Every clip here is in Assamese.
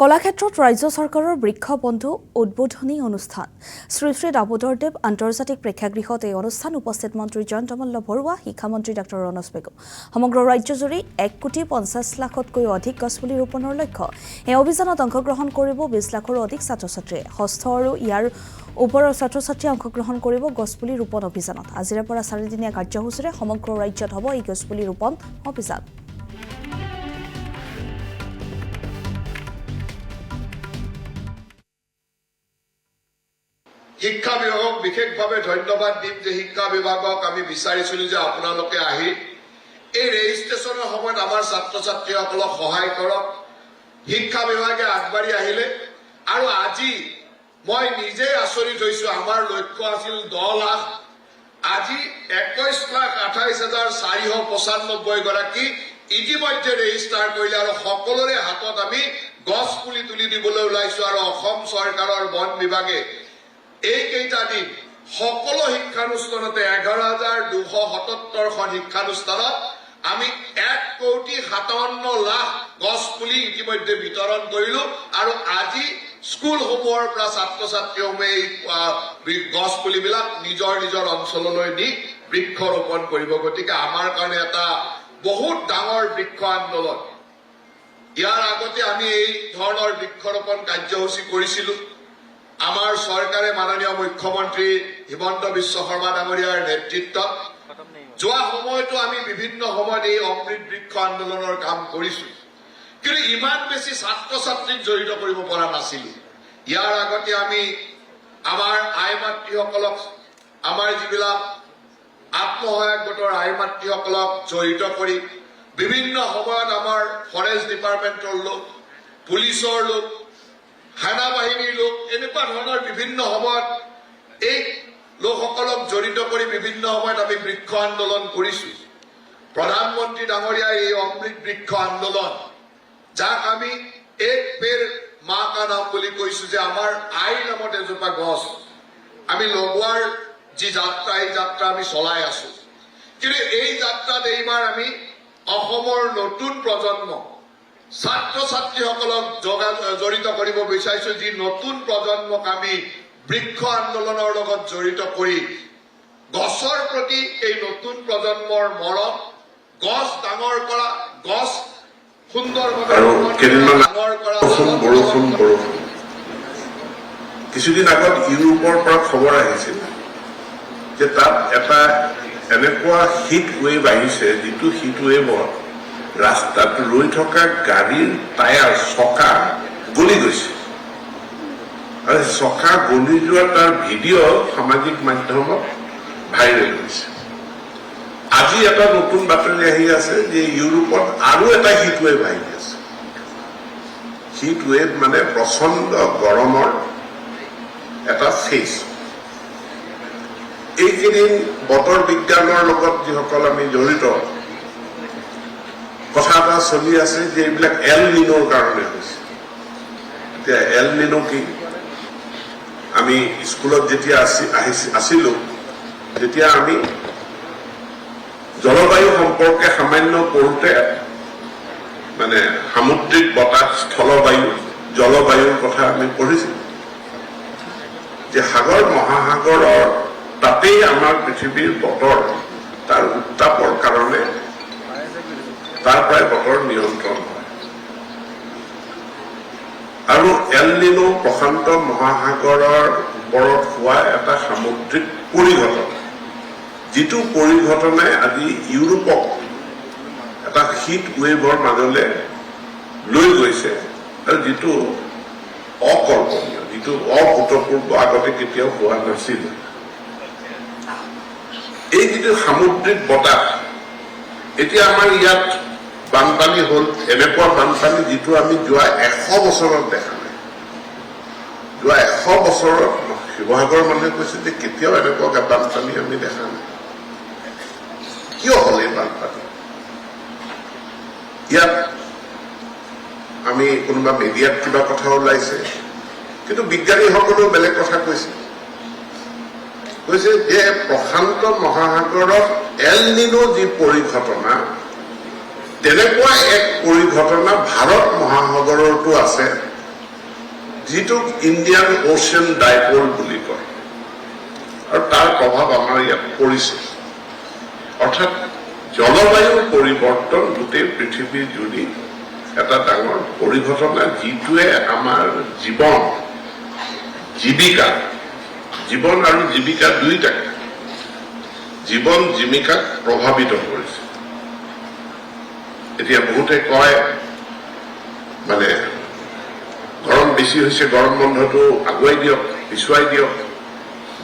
কলাক্ষেত্ৰত ৰাজ্য চৰকাৰৰ বৃক্ষ বন্ধু উদ্বোধনী অনুষ্ঠান শ্ৰী শ্ৰী দামোদৰদেৱ আন্তৰ্জাতিক প্ৰেক্ষাগৃহত এই অনুষ্ঠান উপস্থিত মন্ত্ৰী জয়ন্ত মল্ল বৰুৱা শিক্ষামন্ত্ৰী ডঃ ৰণোজ পেগু সমগ্ৰ ৰাজ্যজুৰি 1,50,00,000তকৈও অধিক গছপুলি ৰোপণৰ লক্ষ্য এই অভিযানত অংশগ্ৰহণ কৰিব 20 লাখৰো অধিক ছাত্ৰ-ছাত্ৰীয়ে ষষ্ঠ আৰু ইয়াৰ ওপৰৰ ছাত্ৰ-ছাত্ৰীয়ে অংশগ্ৰহণ কৰিব গছপুলি ৰোপণ অভিযানত আজিৰে পৰা 4 দিনীয়া কাৰ্যসূচীৰে সমগ্ৰ ৰাজ্যত হ'ব এই গছপুলি ৰোপণ অভিযান শিক্ষা বিভাগক বিশেষভাৱে ধন্যবাদ দিম যে শিক্ষা বিভাগক আমি বিচাৰিছিলো যে আপোনালোকে আহি এই ৰেজিষ্ট্ৰেচনৰ সময়ত আমাৰ ছাত্ৰ-ছাত্ৰীসকলক সহায় কৰক শিক্ষা বিভাগে আগবাঢ়ি আহিলে আৰু আজি মই নিজে আচৰিত হৈছো আমাৰ লক্ষ্য আছিল 10 লাখ আজি 21,28,495 গৰাকী ইতিমধ্যে ৰেজিষ্টাৰ কৰিলে আৰু সকলোৰে হাতত আমি গছ পুলি তুলি দিবলৈ ওলাইছো আৰু অসম চৰকাৰৰ বন বিভাগে এইকেইটা দিন সকলো শিক্ষানুষ্ঠানতে 11,277খন শিক্ষানুষ্ঠানত আমি 1,57,00,000 গছ পুলি ইতিমধ্যে বিতৰণ কৰিলো আৰু আজি স্কুলসমূহৰ পৰা ছাত্ৰ-ছাত্ৰীসমূহে এই গছ পুলিবিলাক নিজৰ নিজৰ অঞ্চললৈ নি বৃক্ষৰোপণ কৰিব গতিকে আমাৰ কাৰণে এটা বহুত ডাঙৰ বৃক্ষ আন্দোলন ইয়াৰ আগতে আমি এই ধৰণৰ বৃক্ষৰোপণ কাৰ্যসূচী কৰিছিলো আমাৰ চৰকাৰে মাননীয় মুখ্যমন্ত্ৰী হিমন্ত বিশ্ব শৰ্মা ডাঙৰীয়াৰ নেতৃত্বত যোৱা সময়তো আমি বিভিন্ন সময়ত এই অমৃত বৃক্ষ আন্দোলনৰ কাম কৰিছো কিন্তু ইমান বেছি ছাত্ৰ-ছাত্ৰীক জড়িত কৰিব পৰা নাছিলো ইয়াৰ আগতে আমি আমাৰ আই মাতৃসকলক আমাৰ যিবিলাক আত্মসহায়ক গোটৰ আই মাতৃসকলক জড়িত কৰি বিভিন্ন সময়ত আমাৰ ফৰেষ্ট ডিপাৰ্টমেণ্টৰ লোক পুলিচৰ লোক সেনা বাহিনীৰ লোক এনেকুৱা ধৰণৰ বিভিন্ন সময়ত এই লোকসকলক জড়িত কৰি বিভিন্ন সময়ত আমি বৃক্ষ আন্দোলন কৰিছো প্ৰধানমন্ত্ৰী ডাঙৰীয়াই এই অমৃত বৃক্ষ আন্দোলন যাক আমি এক পেৰ মা কা নাম বুলি কৈছো যে আমাৰ আই নামত এজোপা গছ আমি লগোৱাৰ যি যাত্ৰা এই যাত্ৰা আমি চলাই আছো কিন্তু এই যাত্ৰাত এইবাৰ আমি অসমৰ নতুন প্ৰজন্ম ছাত্ৰ-ছাত্ৰীসকলক জড়িত কৰিব বিচাৰিছো যি নতুন প্ৰজন্মক আমি বৃক্ষ আন্দোলনৰ লগত জড়িত কৰি গছৰ প্ৰতি এই নতুন প্ৰজন্মৰ মৰম গছ ডাঙৰ কৰা গছ সুন্দৰভাৱে ডাঙৰ কৰা বৰষুণ কিছুদিন আগত ইউৰোপৰ পৰা খবৰ আহিছিল যে তাত এটা এনেকুৱা হিট ৱেভ আহিছে যিটো হিট ৱেভত ৰাস্তাত ৰৈ থকা গাড়ীৰ টায়াৰ চকা গলি গৈছে আৰু চকা গলি যোৱা তাৰ ভিডিঅ' সামাজিক মাধ্যমত ভাইৰেল হৈছে আজি এটা নতুন বাতৰি আহি আছে যে ইউৰোপত আৰু এটা হিট ৱেভ আহি আছে হিট ৱেভ মানে প্ৰচণ্ড গৰমৰ এটা ফেজ এইকেইদিন বতৰ বিজ্ঞানৰ লগত যিসকল আমি জড়িত কথা এটা চলি আছে যে এইবিলাক এল নিনোৰ কাৰণে হৈছে এতিয়া এল নিনো কি আমি স্কুলত যেতিয়া আছিলো তেতিয়া আমি জলবায়ু সম্পৰ্কে সামান্য পঢ়োতে মানে সামুদ্ৰিক বতাহ স্থলবায়ু জলবায়ুৰ কথা আমি পঢ়িছিলো যে সাগৰ মহাসাগৰৰ তাতেই আমাৰ পৃথিৱীৰ বতৰ তাৰ উত্তাপৰ কাৰণে তাৰ পৰাই বতৰ নিয়ন্ত্ৰণ হয় আৰু এল নিনো প্ৰশান্ত মহাসাগৰৰ ওপৰত হোৱা এটা সামুদ্ৰিক পৰিঘটনা যিটো পৰিঘটনাই আজি ইউৰোপক এটা হিট ৱেভৰ মাজলৈ লৈ গৈছে আৰু যিটো অকল্পনীয় যিটো অভূতপূৰ্ব আগতে কেতিয়াও হোৱা নাছিল এই যিটো সামুদ্ৰিক বতাহ এতিয়া আমাৰ ইয়াত বানপানী হল এনেকুৱা বানপানী যিটো আমি যোৱা 100 বছৰত দেখা নাই যোৱা 100 বছৰত শিৱসাগৰৰ মানুহে কৈছে যে কেতিয়াও এনেকুৱা বানপানী আমি দেখা নাই কিয় হল এই বানপানী ইয়াত আমি কোনোবা মিডিয়াত কিবা কথা ওলাইছে কিন্তু বিজ্ঞানীসকলেও বেলেগ কথা কৈছে যে প্ৰশান্ত মহাসাগৰত এল নিনো যি পৰিঘটনা তেনেকুৱা এক পৰিঘটনা ভাৰত মহাসাগৰতো আছে যিটো ইণ্ডিয়ান অ'চিয়ান ডাইপল বুলি কয়, আৰু তাৰ প্ৰভাৱ আমাৰ ইয়াত পৰিছে। অৰ্থাৎ জলবায়ুৰ পৰিৱৰ্তন গোটেই পৃথিৱীৰ জুৰি এটা ডাঙৰ পৰিঘটনা, যিটোৱে আমাৰ জীৱন আৰু জীৱিকা দুয়োটাকে, জীৱন জীৱিকাক প্ৰভাৱিত কৰিছে। এতিয়া বহুতে কয় মানে গৰম বেছি হৈছে, গৰম বন্ধটো আগুৱাই দিয়ক, পিছুৱাই দিয়ক,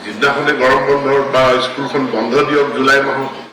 যিদিনাখনে গৰম বন্ধৰ বা স্কুলখন বন্ধ দিয়ক জুলাই মাহত।